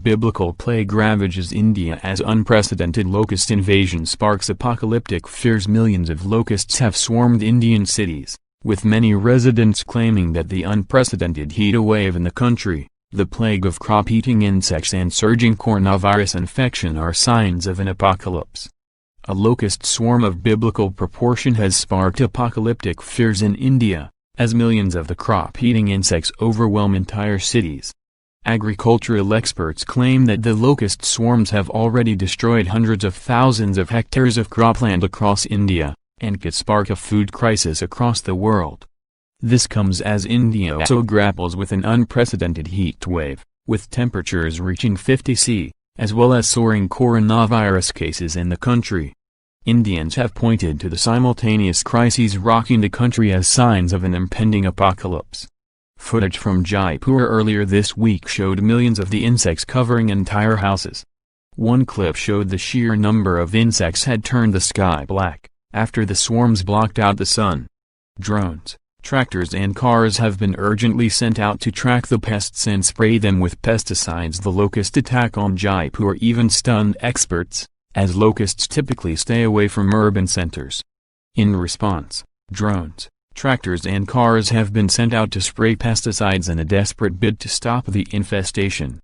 Biblical plague ravages India as unprecedented locust invasion sparks apocalyptic fears. Millions of locusts have swarmed Indian cities, with many residents claiming that the unprecedented heat wave in the country, the plague of crop-eating insects and surging coronavirus infection are signs of an apocalypse. A locust swarm of biblical proportion has sparked apocalyptic fears in India, as millions of the crop-eating insects overwhelm entire cities. Agricultural experts claim that the locust swarms have already destroyed hundreds of thousands of hectares of cropland across India, and could spark a food crisis across the world. This comes as India also grapples with an unprecedented heat wave, with temperatures reaching 50 C, as well as soaring coronavirus cases in the country. Indians have pointed to the simultaneous crises rocking the country as signs of an impending apocalypse. Footage from Jaipur earlier this week showed millions of the insects covering entire houses. One clip showed the sheer number of insects had turned the sky black, after the swarms blocked out the sun. Drones, tractors and cars have been urgently sent out to track the pests and spray them with pesticides. The locust attack on Jaipur even stunned experts, as locusts typically stay away from urban centers. In response, drones, tractors and cars have been sent out to spray pesticides in a desperate bid to stop the infestation.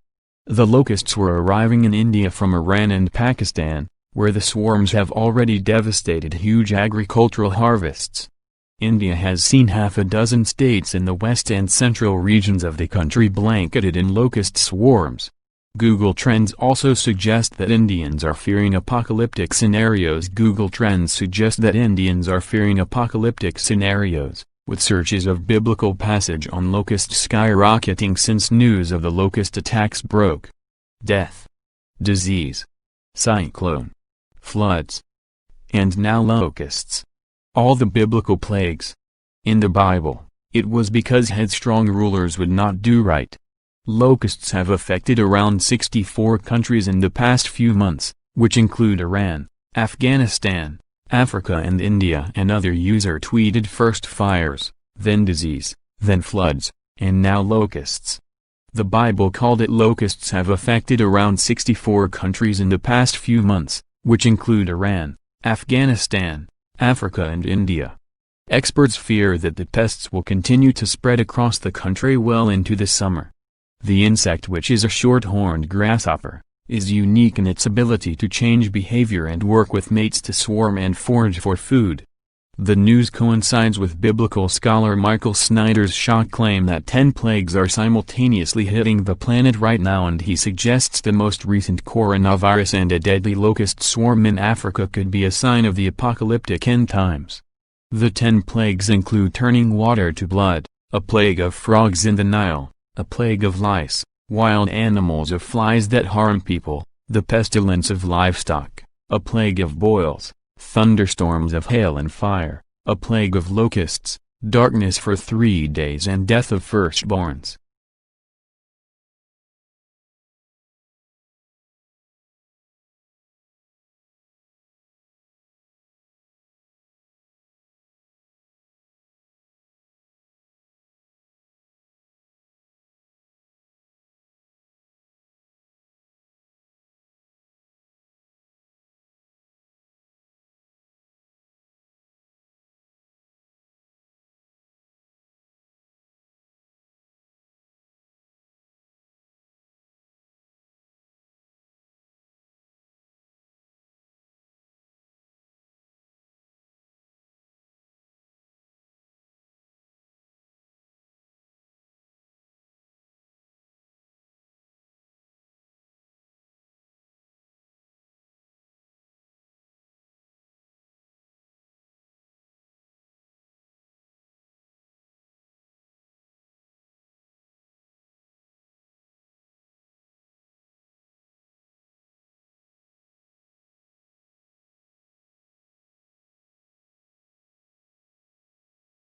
The locusts were arriving in India from Iran and Pakistan, where the swarms have already devastated huge agricultural harvests. India has seen half a dozen states in the west and central regions of the country blanketed in locust swarms. Google Trends also suggest that Indians are fearing apocalyptic scenarios. Google Trends suggest that Indians are fearing apocalyptic scenarios, with searches of biblical passage on locusts skyrocketing since news of the locust attacks broke. Death, disease, cyclone, floods, and now locusts. All the biblical plagues. In the Bible, it was because headstrong rulers would not do right. Locusts have affected around 64 countries in the past few months, which include Iran, Afghanistan, Africa and India. Another user tweeted first fires, then disease, then floods, and now locusts. The Bible called it locusts have affected around 64 countries in the past few months, which include Iran, Afghanistan, Africa and India. Experts fear that the pests will continue to spread across the country well into the summer. The insect, which is a short-horned grasshopper, is unique in its ability to change behavior and work with mates to swarm and forage for food. The news coincides with biblical scholar Michael Snyder's shock claim that 10 plagues are simultaneously hitting the planet right now, and he suggests the most recent coronavirus and a deadly locust swarm in Africa could be a sign of the apocalyptic end times. The 10 plagues include turning water to blood, a plague of frogs in the Nile, a plague of lice, wild animals of flies that harm people, the pestilence of livestock, a plague of boils, thunderstorms of hail and fire, a plague of locusts, darkness for 3 days and death of firstborns.